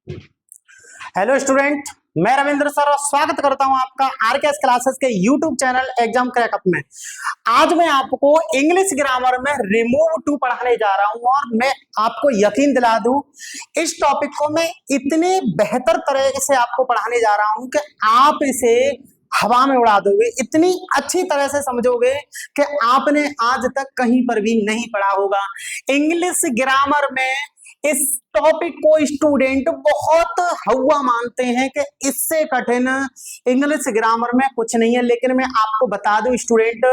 Hello student, मैं Ravindra sir और स्वागत करता हूं आपका आरकेएस क्लासेस के यूट्यूब चैनल एग्जाम क्रैकअप में। आज मैं आपको इंग्लिश ग्रामर में रिमूव टू पढ़ाने जा रहा हूं और मैं आपको यकीन दिला दूं, इस टॉपिक को मैं इतने बेहतर तरह से आपको पढ़ाने जा रहा हूं कि आप इसे हवा में उड़ा दोगे, इतनी अच्छी तरह से समझोगे कि आपने आज तक कहीं पर भी नहीं पढ़ा होगा। इंग्लिश ग्रामर में इस टॉपिक को स्टूडेंट बहुत हवा मानते हैं कि इससे कठिन इंग्लिश ग्रामर में कुछ नहीं है, लेकिन मैं आपको बता दूं स्टूडेंट,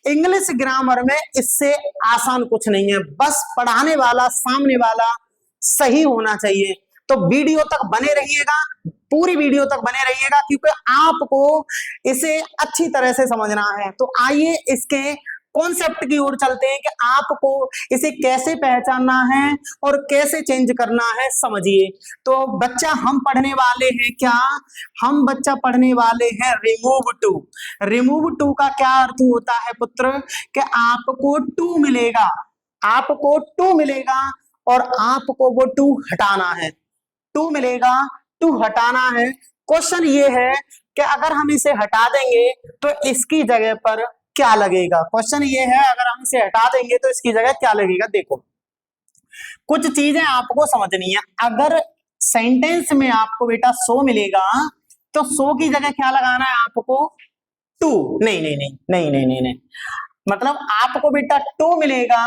इंग्लिश ग्रामर में इससे आसान कुछ नहीं है। बस पढ़ाने वाला, सामने वाला सही होना चाहिए। तो वीडियो तक बने रहिएगा, पूरी वीडियो तक बने रहिएगा, क्योंकि आपको इसे अच्छी तरह से समझना है। तो आइए इसके कॉन्सेप्ट की ओर चलते हैं कि आपको इसे कैसे पहचानना है और कैसे चेंज करना है, समझिए। तो बच्चा हम पढ़ने वाले हैं क्या? हम बच्चा पढ़ने वाले हैं रिमूव टू। रिमूव टू का क्या अर्थ होता है पुत्र? कि आपको टू मिलेगा, आपको टू मिलेगा और आपको वो टू हटाना है। टू मिलेगा, टू हटाना है। क्वेश्चन ये है कि अगर हम इसे हटा देंगे तो इसकी जगह पर क्या लगेगा? क्वेश्चन ये है, अगर हम इसे हटा देंगे तो इसकी जगह क्या लगेगा? देखो, कुछ चीजें आपको समझनी है। अगर सेंटेंस में आपको बेटा सो मिलेगा तो सो की जगह क्या लगाना है आपको? टू। नहीं नहीं नहीं नहीं नहीं नहीं नहीं, मतलब आपको बेटा टू मिलेगा,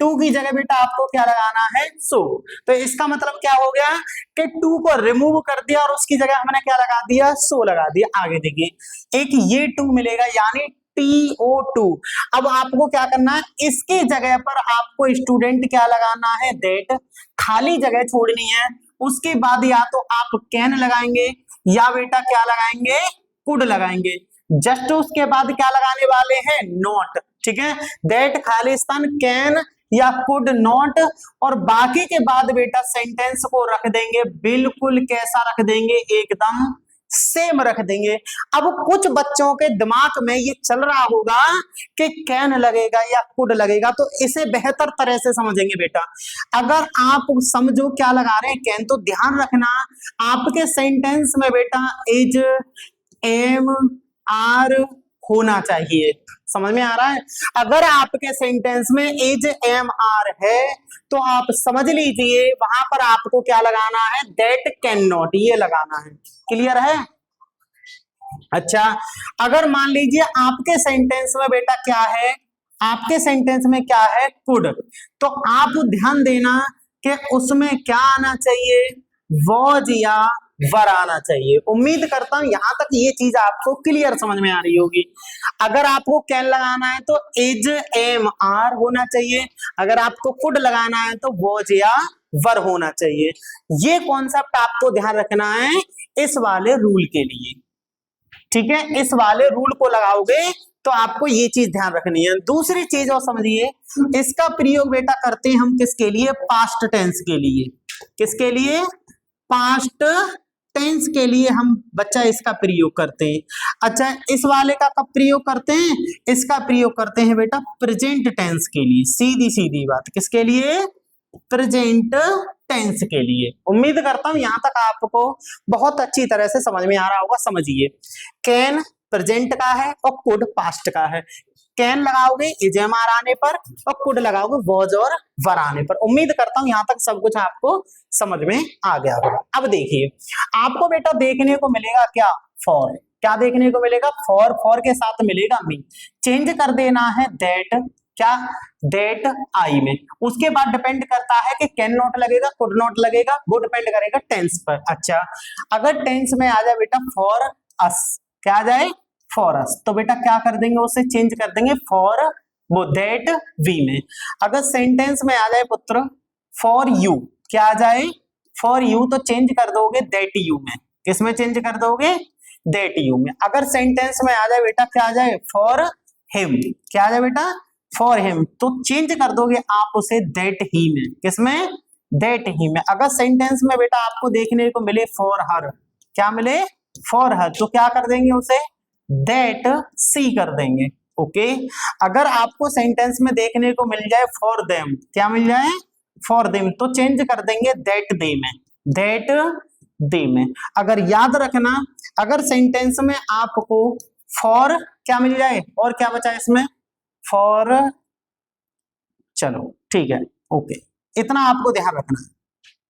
टू की जगह बेटा आपको क्या लगाना है? सो। तो इसका मतलब क्या हो गया कि टू को रिमूव कर दिया और उसकी जगह हमने क्या लगा दिया? सो लगा दिया। आगे देखिए, एक ये टू मिलेगा यानी TO2। अब आपको क्या करना है? इसकी जगह पर आपको स्टूडेंट क्या लगाना है? दैट। खाली जगह छोड़नी है। उसके बाद या तो आप कैन लगाएंगे या बेटा क्या लगाएंगे? कुड लगाएंगे। जस्ट उसके बाद क्या लगाने वाले हैं? नॉट। ठीक है, दैट खाली स्थान कैन या कुड नॉट, और बाकी के बाद बेटा सेंटेंस को रख देंगे बिल्कुल कैसा रख देंगे? एकदम सेम रख देंगे। अब कुछ बच्चों के दिमाग में ये चल रहा होगा कि कैन लगेगा या कुड लगेगा, तो इसे बेहतर तरह से समझेंगे बेटा। अगर आप समझो क्या लगा रहे हैं, कैन, तो ध्यान रखना आपके सेंटेंस में बेटा इज, एम, आर होना चाहिए। समझ में आ रहा है? अगर आपके सेंटेंस में इज, एम, आर है तो आप समझ लीजिए वहां पर आपको क्या लगाना है? दैट कैन नॉट, ये लगाना है। क्लियर है? अच्छा, अगर मान लीजिए आपके सेंटेंस में बेटा क्या है? आपके सेंटेंस में क्या है? कुड। तो आप ध्यान देना कि उसमें क्या आना चाहिए? वॉज या वर आना चाहिए। उम्मीद करता हूं यहां तक ये चीज आपको क्लियर समझ में आ रही होगी। अगर आपको कैन लगाना है तो इज, एम, आर होना चाहिए। अगर आपको कुड लगाना है तो वॉज या वर होना चाहिए। ये कॉन्सेप्ट आपको ध्यान रखना है इस वाले रूल के लिए। ठीक है, इस वाले रूल को लगाओगे तो आपको ये चीज ध्यान रखनी है। दूसरी चीज और समझिए, इसका प्रयोग बेटा करते हैं हम किसके लिए? पास्ट टेंस के लिए। किसके लिए? पास्ट टेंस के लिए हम बच्चा इसका प्रयोग करते हैं। अच्छा, इस वाले का कब प्रयोग करते हैं? इसका प्रयोग करते हैं बेटा प्रेजेंट टेंस के लिए। सीधी सीधी बात, किसके लिए? प्रेजेंट टेंस के लिए। उम्मीद करता हूं यहां तक आपको बहुत अच्छी तरह से समझ में आ रहा होगा। समझिए, कैन प्रेजेंट का है और कुड पास्ट का है। कैन लगाओगे इज, एम, आर आने पर और कुड लगाओगे वॉज और वर आने पर। उम्मीद करता हूं यहां तक सब कुछ आपको समझ में आ गया होगा। अब देखिए, आपको बेटा देखने को मिलेगा क्या? फॉर। क्या देखने को मिलेगा? फॉर। फॉर के साथ मिलेगा मी। चेंज कर देना है दैट, क्या? दैट आई में। उसके बाद डिपेंड करता है कि कैन नॉट लगेगा, कुड नॉट लगेगा, वो डिपेंड करेगा टेंस पर। अच्छा, अगर टेंस में आ जाए बेटा फॉर अस, क्या आ जाए? फॉर अस, तो बेटा क्या कर देंगे? उसे चेंज कर देंगे फॉर वो दैट वी में। अगर सेंटेंस में आ जाए पुत्र फॉर यू, क्या आ जाए? फॉर यू, तो चेंज कर दोगे दैट यू में। किसमें चेंज कर दोगे? दैट यू में। अगर सेंटेंस में आ जाए बेटा क्या आ जाए? फॉर हिम, क्या आ जाए बेटा? फॉर हिम, तो चेंज कर दोगे आप उसे दैट ही में। किसमें? दैट ही में। अगर सेंटेंस में बेटा आपको देखने को मिले फॉर हर, क्या मिले? फॉर हर, तो क्या कर देंगे उसे? दैट सी कर देंगे। ओके, अगर आपको सेंटेंस में देखने को मिल जाए फॉर देम, क्या मिल जाए? फॉर देम, तो चेंज कर देंगे दैट दे में। दैट दे में। अगर याद रखना, अगर सेंटेंस में आपको फॉर क्या मिल जाए और क्या बचा इसमें, फॉर, चलो ठीक है, ओके, इतना आपको ध्यान रखना है,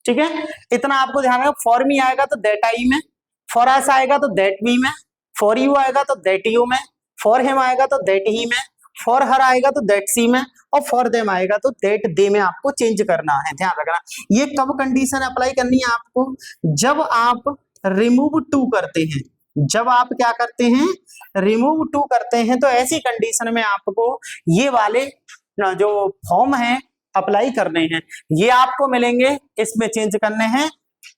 ठीक है, इतना आपको ध्यान रखना। फॉर मी आएगा तो दैट आई में, फॉर अस आएगा तो दैट वी में, फॉर यू आएगा तो दैट यू में, फॉर हिम आएगा तो दैट ही में, फॉर हर आएगा तो दैट सी में, और फॉर देम आएगा तो दैट दे में आपको चेंज करना है। ध्यान रखना, ये कब कंडीशन अप्लाई करनी है आपको, जब आप रिमूव टू करते हैं, जब आप क्या करते हैं, रिमूव टू करते हैं, तो ऐसी कंडीशन में आपको ये वाले जो फॉर्म है अप्लाई करने हैं, ये आपको मिलेंगे, इसमें चेंज करने हैं,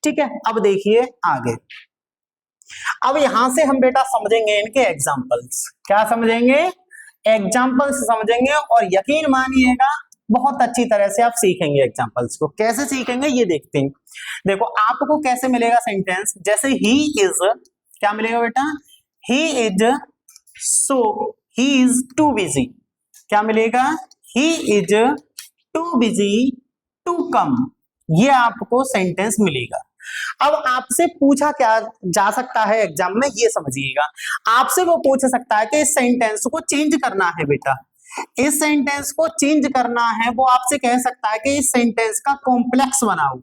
ठीक है। अब देखिए आगे, अब यहां से हम बेटा समझेंगे इनके एग्जाम्पल्स, क्या समझेंगे, एग्जाम्पल्स समझेंगे, और यकीन मानिएगा बहुत अच्छी तरह से आप सीखेंगे एग्जाम्पल्स को। कैसे सीखेंगे ये देखते हैं। देखो आपको कैसे मिलेगा सेंटेंस, जैसे ही इज, क्या मिलेगा बेटा, he is, so he is too busy, क्या मिलेगा, he is too busy to come, ये आपको सेंटेंस मिलेगा। अब आपसे पूछा क्या जा सकता है एग्जाम में, ये समझिएगा, आपसे वो पूछ सकता है कि इस सेंटेंस को चेंज करना है बेटा, इस सेंटेंस को चेंज करना है, वो आपसे कह सकता है कि इस सेंटेंस का कॉम्प्लेक्स बनाओ,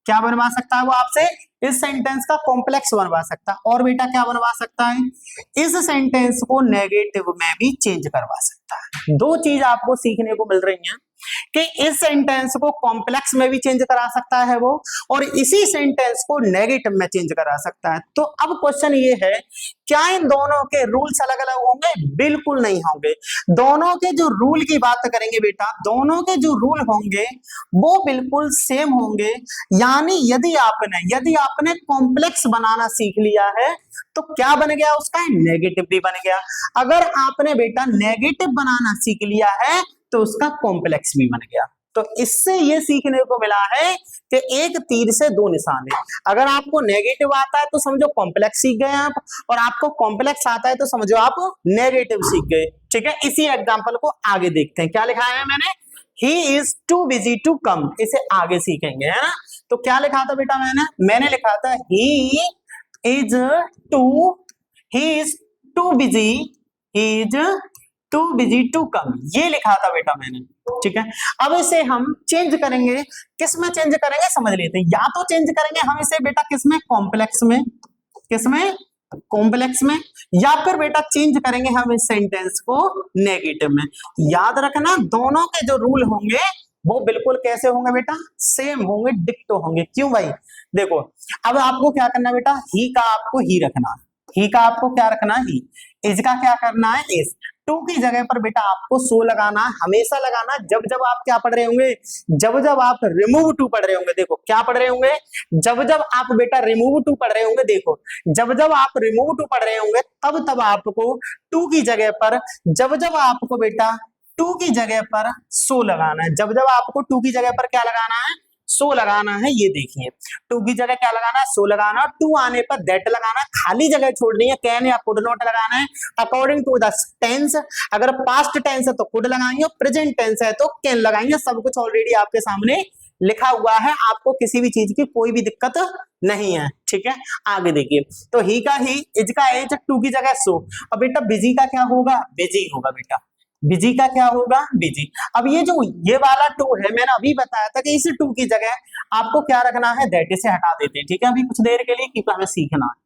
क्या बनवा सकता है वो आपसे, इस सेंटेंस का कॉम्प्लेक्स बनवा सकता है, और बेटा क्या बनवा सकता है, इस सेंटेंस को नेगेटिव में भी चेंज करवा सकता है। दो चीज आपको सीखने को मिल रही हैं कि इस सेंटेंस को कॉम्प्लेक्स में भी चेंज करा सकता है वो, और इसी सेंटेंस को नेगेटिव में चेंज करा सकता है। तो अब क्वेश्चन ये है, क्या इन दोनों के रूल्स अलग अलग होंगे, बिल्कुल नहीं होंगे। दोनों के जो रूल की बात करेंगे बेटा, दोनों के जो रूल होंगे वो बिल्कुल सेम होंगे। यानी यदि आपने कॉम्प्लेक्स बनाना सीख लिया है तो क्या बन गया उसका, नेगेटिव भी बन गया। अगर आपने बेटा नेगेटिव बनाना सीख लिया है तो उसका कॉम्प्लेक्स भी बन गया। तो इससे ये सीखने को मिला है कि एक तीर से दो निशान है। अगर आपको नेगेटिव आता है तो समझो कॉम्प्लेक्स सीख गए आप, और आपको कॉम्प्लेक्स आता है तो समझो आप नेगेटिव सीख गए, ठीक है। इसी एग्जांपल को आगे देखते हैं, क्या लिखा है मैंने, he is too busy to come, इसे आगे सीखेंगे, है ना। तो क्या लिखा था बेटा, मैंने लिखा था he is too busy to come, ये लिखा था बेटा मैंने, ठीक है। अब इसे हम चेंज करेंगे, किस में चेंज करेंगे समझ लेते हैं। या तो चेंज करेंगे हम इसे बेटा किसमें, कॉम्प्लेक्स में, किसमें, कॉम्प्लेक्स में, या फिर बेटा चेंज करेंगे हम इस सेंटेंस को नेगेटिव में। याद रखना दोनों के जो रूल होंगे वो बिल्कुल कैसे होंगे बेटा, सेम होंगे, डिक्टो होंगे। क्यों भाई, देखो अब आपको क्या करना है बेटा, ही का आपको ही रखना, ही का आपको क्या रखना है, ही, इज का क्या करना है, इज, टू की जगह पर बेटा आपको सो लगाना, हमेशा लगाना जब जब आप क्या पढ़ रहे होंगे, जब जब आप रिमूव टू पढ़ रहे होंगे। देखो क्या पढ़ रहे होंगे, जब जब आप बेटा रिमूव टू पढ़ रहे होंगे, देखो जब जब आप रिमूव टू पढ़ रहे होंगे तब तब आपको टू की जगह पर, जब जब आपको बेटा टू की जगह पर सो लगाना है, जब जब आपको टू की जगह पर क्या लगाना है, सो लगाना है। ये देखिए टू की जगह क्या लगाना है, सो लगाना, और टू आने पर दैट लगाना, खाली जगह छोड़नी है, कैन या कुड नॉट लगाना है अकॉर्डिंग टू द टेंस। अगर पास्ट टेंस है तो कुड लगाएंगे, प्रेजेंट टेंस है तो कैन लगाएंगे। सब कुछ ऑलरेडी आपके सामने लिखा हुआ है, आपको किसी भी चीज की कोई भी दिक्कत नहीं है, ठीक है। आगे देखिए, तो ही का ही, इज का एज, टू की जगह सो। अब बेटा बिजी का क्या होगा, बिजी होगा बेटा, बिजी का क्या होगा, बिजी। अब ये जो ये वाला टू है, मैंने अभी बताया था कि इस टू की जगह आपको क्या रखना है, दैट, इसे हटा देते हैं, ठीक है, अभी कुछ देर के लिए, क्योंकि हमें सीखना है,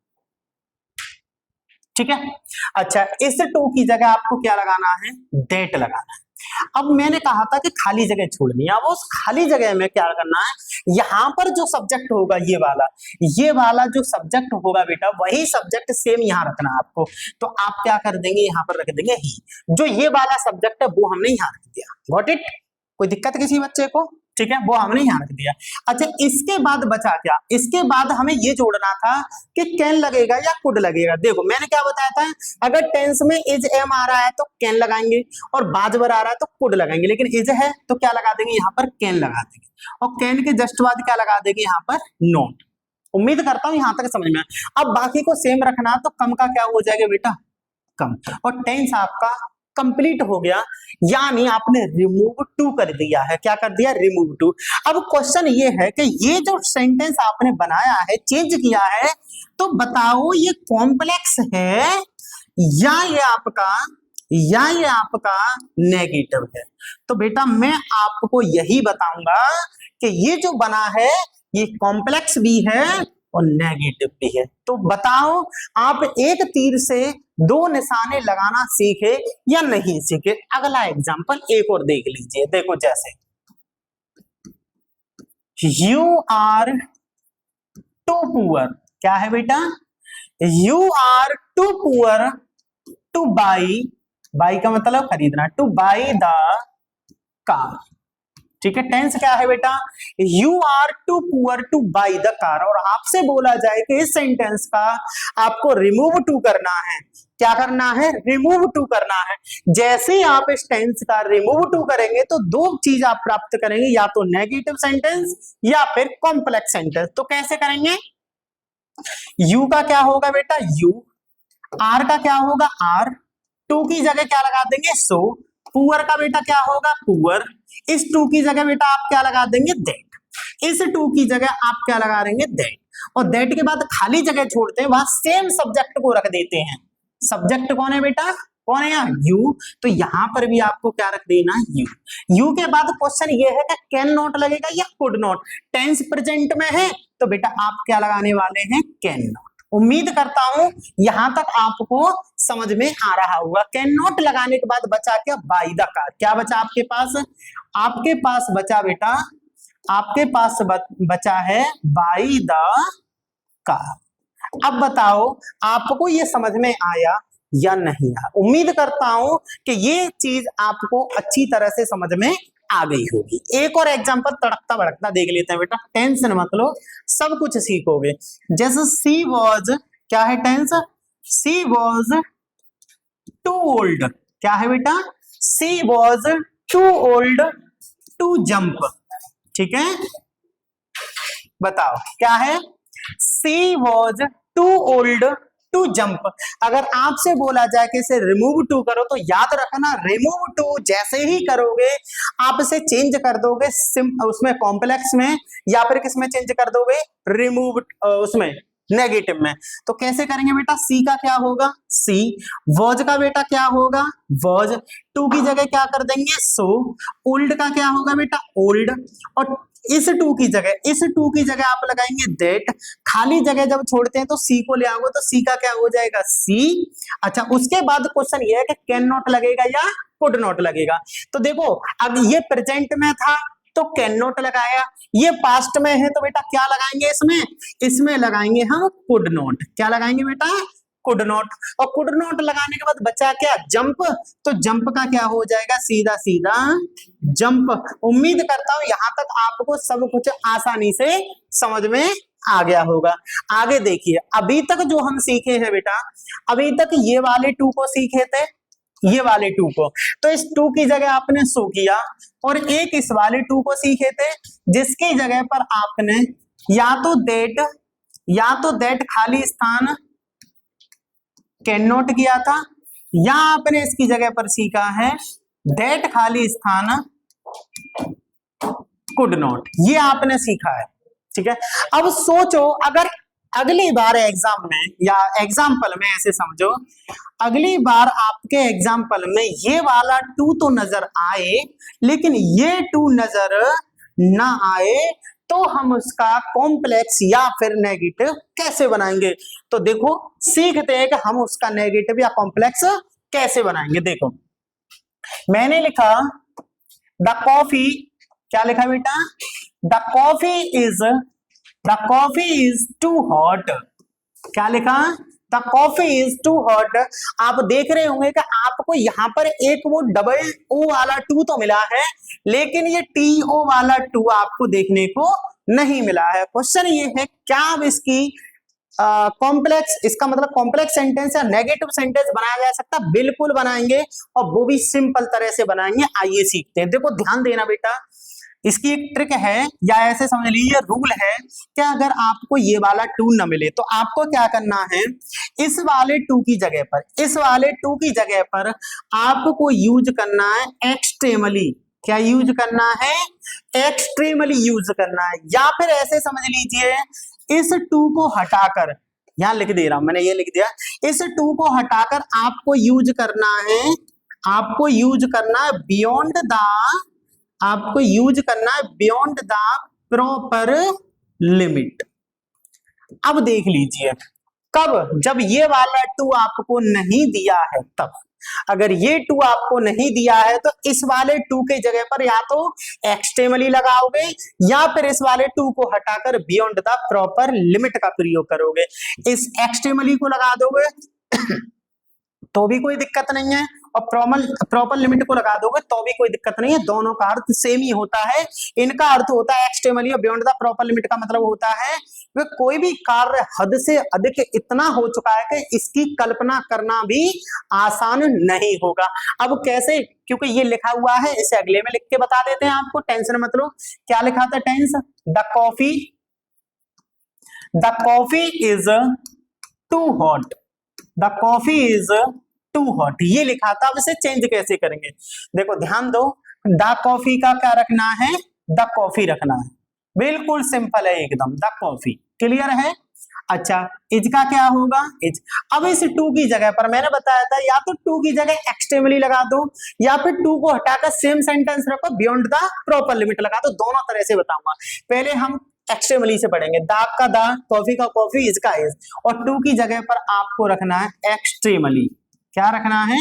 ठीक है। अच्छा, इस टू की जगह आपको क्या लगाना है, दैट लगाना है। अब मैंने कहा था कि खाली जगह छोड़नी है, अब उस खाली जगह में क्या करना है, यहां पर जो सब्जेक्ट होगा ये वाला जो सब्जेक्ट होगा बेटा, वही सब्जेक्ट सेम यहां रखना है आपको। तो आप क्या कर देंगे, यहां पर रख देंगे ही। जो ये वाला सब्जेक्ट है वो हमने यहां रख दिया, गॉट इट, कोई दिक्कत किसी बच्चे को, ठीक है, वो हमने यहां रख दिया। अच्छा, इसके बाद बचा क्या, इसके बाद हमें ये जोड़ना था कि कैन लगेगा या कुड लगेगा। देखो मैंने क्या बताया था, अगर टेंस में इज एम आ रहा है तो कैन लगाएंगे, और बाजबर आ रहा है तो कुड लगाएंगे, लेकिन इज है तो क्या लगा देंगे, यहाँ पर कैन लगा देंगे, और कैन के जस्ट बाद क्या लगा देंगे, यहाँ पर नॉट। उम्मीद करता हूं यहां तक समझ में आया। अब बाकी को सेम रखना, तो कम का क्या हो जाएगा बेटा, कम, और टेंस आपका कंप्लीट हो गया, यानी आपने रिमूव टू कर दिया है। क्या कर दिया? Remove to. अब क्वेश्चन ये है कि ये जो सेंटेंस आपने बनाया है, चेंज किया है, तो बताओ ये कॉम्प्लेक्स है या ये आपका नेगेटिव है। तो बेटा मैं आपको यही बताऊंगा कि ये जो बना है ये कॉम्प्लेक्स भी है और नेगेटिव भी है। तो बताओ आप एक तीर से दो निशाने लगाना सीखे या नहीं सीखे। अगला एग्जांपल एक और देख लीजिए। देखो जैसे यू आर टू पुअर, क्या है बेटा? You are too poor to buy, buy का मतलब खरीदना, टू बाई द कार। ठीक है, टेंस क्या है बेटा? You are too poor to buy the car. और आपसे बोला जाए कि इस सेंटेंस का आपको रिमूव टू करना है। क्या करना है? रिमूव टू करना है। जैसे ही आप इस टेंस का रिमूव टू करेंगे तो दो चीज आप प्राप्त करेंगे, या तो नेगेटिव सेंटेंस या फिर कॉम्प्लेक्स सेंटेंस। तो कैसे करेंगे? यू का क्या होगा बेटा? यू। आर का क्या होगा? आर। टू की जगह क्या लगा देंगे? सो। पुअर का बेटा क्या होगा? पुअर। इस टू की जगह बेटा आप क्या लगा देंगे? दैट। इस टू की जगह आप क्या लगा देंगे? दैट। और दैट के बाद खाली जगह छोड़ते हैं, वहां सेम सब्जेक्ट को रख देते हैं। सब्जेक्ट कौन है बेटा? कौन है यहाँ? यू। तो यहां पर भी आपको क्या रख देना? यू। यू के बाद क्वेश्चन ये है कि कैन नॉट लगेगा या कुड नॉट। टेंस प्रेजेंट में है तो बेटा आप क्या लगाने वाले हैं? Can not. उम्मीद करता हूं यहां तक आपको समझ में आ रहा होगा। कैन नॉट लगाने के बाद बचा क्या? By the car. क्या बचा आपके पास? आपके पास बचा बेटा, आपके पास बचा है बाई द कार। अब बताओ आपको ये समझ में आया या नहीं आया? उम्मीद करता हूं कि ये चीज आपको अच्छी तरह से समझ में आ गई होगी। एक और एग्जांपल तड़कता भड़कता देख लेते हैं बेटा। टेंशन मत लो, सब कुछ सीखोगे। जैसे सी वॉज, क्या है tense? She was too old. क्या है बेटा? She was too old to jump. ठीक है, बताओ क्या है? She was too old to jump. अगर आपसे बोला जाए कि इसे रिमूव टू करो तो याद रखना, रिमूव टू जैसे ही करोगे आप इसे चेंज कर दोगे उसमें कॉम्प्लेक्स में, या फिर किस में चेंज कर दोगे? रिमूव उसमें नेगेटिव में। तो कैसे करेंगे बेटा? सी का क्या होगा? सी। वॉज का बेटा क्या होगा? वॉज। टू की जगह क्या कर देंगे? सो। ओल्ड का क्या होगा बेटा? ओल्ड। और इस टू की जगह आप लगाएंगे दैट। खाली जगह जब छोड़ते हैं तो सी को ले आओगे तो सी का क्या हो जाएगा? सी। अच्छा, उसके बाद क्वेश्चन ये है कि कैन नॉट लगेगा या कुड नॉट लगेगा। तो देखो अब ये प्रेजेंट में था तो कैन नॉट लगाया, ये पास्ट में है तो बेटा क्या लगाएंगे? इसमें लगाएंगे हम कुड नॉट। क्या लगाएंगे बेटा? Could not. और कुड नॉट लगाने के बाद बचा क्या? जंप। तो जंप का क्या हो जाएगा? सीधा सीधा जंप। उम्मीद करता हूं यहां तक आपको सब कुछ आसानी से समझ में आ गया होगा। आगे देखिए, अभी तक जो हम सीखे हैं बेटा, अभी तक ये वाले टू को सीखे थे, ये वाले टू को। तो इस टू की जगह आपने सो किया, और एक इस वाले टू को सीखे थे जिसकी जगह पर आपने या तो दैट खाली स्थान कैन नॉट किया था, या आपने इसकी जगह पर सीखा है दैट खाली स्थान कुड नॉट। ये आपने सीखा है। ठीक है, अब सोचो अगर अगली बार एग्जाम में या एग्जाम्पल में ऐसे समझो, अगली बार आपके एग्जाम्पल में ये वाला टू तो नजर आए लेकिन ये टू नजर ना आए, तो हम उसका कॉम्प्लेक्स या फिर नेगेटिव कैसे बनाएंगे? तो देखो सीखते हैं कि हम उसका नेगेटिव या कॉम्प्लेक्स कैसे बनाएंगे। देखो मैंने लिखा द कॉफी, क्या लिखा बेटा? The coffee is too hot. क्या लिखा? The coffee is too hot. आप देख रहे होंगे कि आपको यहां पर एक वो डबल ओ वाला टू तो मिला है, लेकिन ये टी ओ वाला टू आपको देखने को नहीं मिला है। क्वेश्चन ये है क्या अब इसकी कॉम्प्लेक्स, इसका मतलब कॉम्प्लेक्स सेंटेंस या नेगेटिव सेंटेंस बनाया जा सकता? बिल्कुल बनाएंगे, और वो भी सिंपल तरह से बनाएंगे। आइए सीखते हैं। देखो ध्यान देना बेटा, इसकी एक ट्रिक है या ऐसे समझ लीजिए रूल है कि अगर आपको ये वाला टू न मिले तो आपको क्या करना है, इस वाले टू की जगह पर, इस वाले टू की जगह पर आपको यूज करना है एक्सट्रीमली। क्या यूज करना है? एक्सट्रीमली यूज करना है। या फिर ऐसे समझ लीजिए इस टू को हटाकर, यहां लिख दे रहा हूं मैंने, ये लिख दिया, इस टू को हटाकर आपको यूज करना है, आपको यूज करना है बियॉन्ड द, आपको यूज करना है बियॉन्ड द प्रॉपर लिमिट। अब देख लीजिए कब, जब ये वाला टू आपको नहीं दिया है तब। अगर ये टू आपको नहीं दिया है तो इस वाले टू के जगह पर या तो एक्सट्रीमली लगाओगे या फिर इस वाले टू को हटाकर बियॉन्ड द प्रॉपर लिमिट का प्रयोग करोगे। इस एक्सट्रीमली को लगा दोगे तो भी कोई दिक्कत नहीं है, और प्रॉपर लिमिट को लगा दोगे तो भी कोई दिक्कत नहीं है, दोनों का अर्थ सेम ही होता है। इनका अर्थ होता है एक्सट्रीमली और बियॉन्ड द प्रॉपर लिमिट का मतलब होता है वे कोई भी कार्य हद से अधिक इतना हो चुका है कि इसकी कल्पना करना भी आसान नहीं होगा। अब कैसे, क्योंकि ये लिखा हुआ है, इसे अगले में लिख के बता देते हैं आपको, टेंशन मत लो। क्या लिखा था tense? The coffee is too hot, the coffee is too hot, ये लिखा था। अब इसे चेंज कैसे करेंगे? देखो ध्यान दो, द कॉफी का क्या रखना है? द कॉफी रखना है, बिल्कुल सिंपल है एकदम, द कॉफी। क्लियर है? अच्छा, इज का क्या होगा? इज। अब इस टू की जगह पर मैंने बताया था या तो टू की जगह एक्सट्रीमली लगा दो या फिर टू को हटाकर सेम सेंटेंस रखो, बियॉन्ड द प्रॉपर लिमिट लगा दो, दोनों तरह से बताऊंगा। पहले हम एक्सट्रीमली से पढ़ेंगे, दाग का दा, कॉफी का कॉफी, इज का इज, और टू की जगह पर आपको रखना है एक्सट्रीमली। क्या रखना है?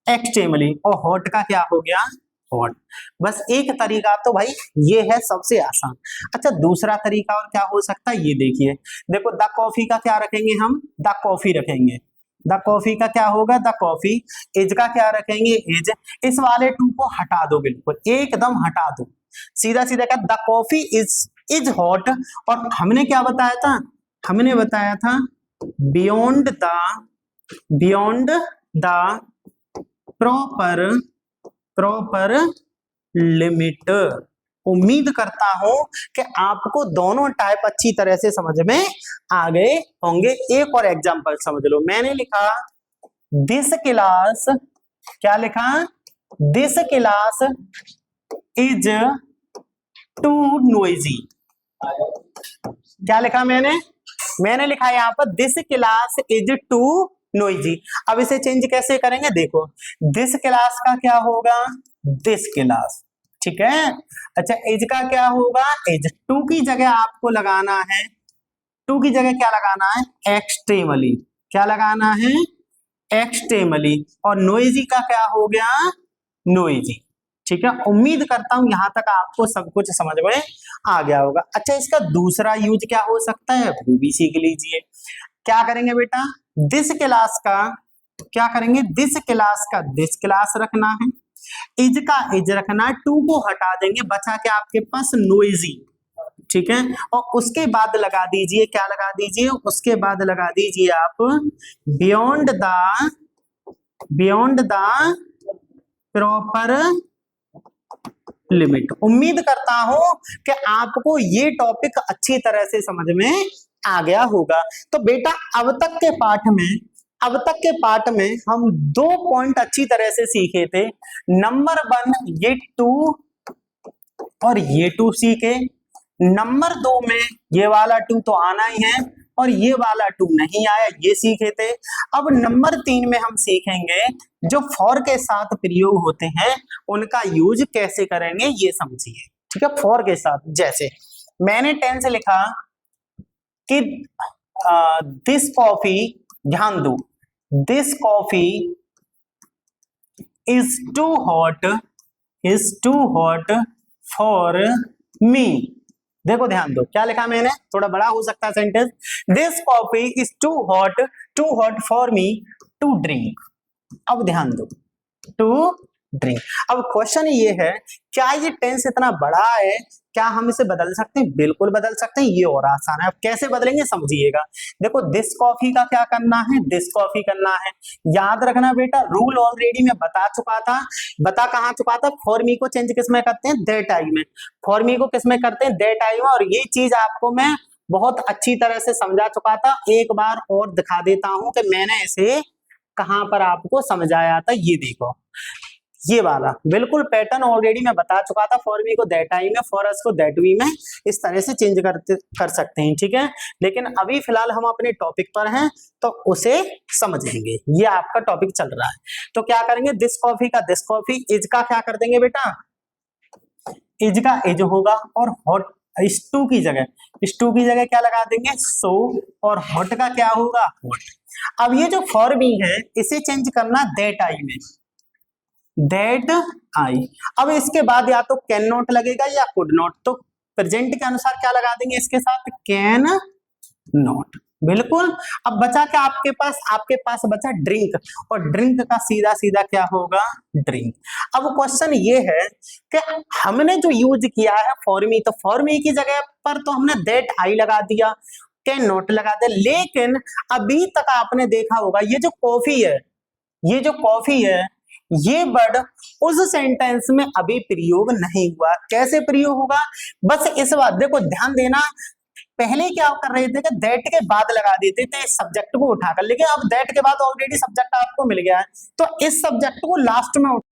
एक्सट्रीमली। और हॉट का क्या हो गया? हॉट। बस एक तरीका तो भाई ये है सबसे आसान। अच्छा, दूसरा तरीका और क्या हो सकता है ये देखिए। देखो द कॉफी का क्या रखेंगे हम? द कॉफी रखेंगे। द कॉफी का क्या होगा? The coffee. एज का क्या रखेंगे? एज। इस वाले टू को हटा दो, बिल्कुल एकदम हटा दो, सीधा सीधा क्या, द कॉफी इज हॉट। और हमने क्या बताया था? हमने बताया था बियॉन्ड द प्रॉपर लिमिट। उम्मीद करता हूं कि आपको दोनों टाइप अच्छी तरह से समझ में आ गए होंगे। एक और एग्जांपल समझ लो, मैंने लिखा दिस क्लास, क्या लिखा? This class is too noisy. क्या लिखा मैंने लिखा यहाँ पर this class is too noisy. अब इसे चेंज कैसे करेंगे? देखो, दिस क्लास का क्या होगा? दिस क्लास, ठीक है। अच्छा, एज का क्या होगा? एज। टू की जगह आपको लगाना है, टू की जगह क्या लगाना है? एक्सट्रीमली। क्या लगाना है? एक्सट्रीमली। और नोइजी का क्या हो गया? नोइजी। ठीक है, उम्मीद करता हूं यहां तक आपको सब कुछ समझ में आ गया होगा। अच्छा, इसका दूसरा यूज क्या हो सकता है वो भी सीख लीजिए। क्या करेंगे बेटा? दिस क्लास का क्या करेंगे? दिस क्लास का दिस क्लास रखना है, इज का इज रखना है, टू को हटा देंगे, बचा के आपके पास नोइजी। ठीक है, और उसके बाद लगा दीजिए, क्या लगा दीजिए? उसके बाद लगा दीजिए आप बियॉन्ड द प्रॉपर लिमिट। उम्मीद करता हूं कि आपको ये टॉपिक अच्छी तरह से समझ में आ गया होगा। तो बेटा अब तक के पाठ में हम 2 पॉइंट अच्छी तरह से सीखे थे। नंबर 1 ये 2 और ये 2 सीखे। नंबर 2 में ये वाला 2 तो आना ही है और ये वाला 2 नहीं आया, ये सीखे थे। अब नंबर 3 में हम सीखेंगे जो फॉर के साथ प्रयोग होते हैं उनका यूज कैसे करेंगे ये समझिए। ठीक है, फॉर के साथ, जैसे मैंने टेंस लिखा कि दिस कॉफी, ध्यान दो, this coffee is too hot for me. देखो ध्यान दो, क्या लिखा मैंने, थोड़ा बड़ा हो सकता है sentence. This coffee is too hot for me to drink. अब ध्यान दो, टू ड्रिंक। अब क्वेश्चन ये है, क्या ये टेंस इतना बड़ा है, क्या हम इसे बदल सकते हैं? बिल्कुल बदल सकते हैं, ये और आसान है। अब कैसे बदलेंगे समझिएगा। देखो दिस कॉफी का क्या करना है, दिस कॉफी करना है। याद रखना बेटा, रूल ऑलरेडी मैं बता चुका था। बता कहाँ चुका था? फॉर मी को चेंज किस में करते हैं? दैट आई में। फॉर मी को किस में करते हैं? दैट आई में। और ये चीज आपको मैं बहुत अच्छी तरह से समझा चुका था। एक बार और दिखा देता हूं कि मैंने इसे कहां पर आपको समझाया था। ये देखो, ये वाला बिल्कुल पैटर्न ऑलरेडी मैं बता चुका था। फॉर मी को दैट आई में, फॉर अस को दैट वी में, इस तरह से चेंज कर सकते हैं, ठीक है। लेकिन अभी फिलहाल हम अपने टॉपिक पर हैं तो उसे समझेंगे। ये आपका टॉपिक चल रहा है, तो क्या करेंगे? दिस कॉफी का दिस कॉफी, इज का क्या कर देंगे बेटा? इज का इज होगा, और हॉट स्टू की जगह क्या लगा देंगे? सो। और हॉट का क्या होगा? हॉट। अब ये जो फॉर मी है इसे चेंज करना दैट आई में, दैट आई। अब इसके बाद या तो कैन नॉट लगेगा या कुड नॉट, तो प्रेजेंट के अनुसार क्या लगा देंगे इसके साथ? Can not. बिल्कुल। अब बचा क्या आपके पास बचा ड्रिंक, और ड्रिंक का सीधा सीधा क्या होगा? ड्रिंक। अब क्वेश्चन ये है कि हमने जो यूज किया है फॉर मी, तो फॉर मी की जगह पर तो हमने दैट आई लगा दिया, कैन नॉट लगा दिया। लेकिन अभी तक आपने देखा होगा ये जो कॉफी है, ये वर्ड उस सेंटेंस में अभी प्रयोग नहीं हुआ। कैसे प्रयोग होगा? बस इस बात देखो, ध्यान देना। पहले क्या कर रहे थे कि दैट के बाद लगा देते थे इस सब्जेक्ट को उठाकर, लेकिन अब दैट के बाद ऑलरेडी सब्जेक्ट आपको मिल गया है, तो इस सब्जेक्ट को लास्ट में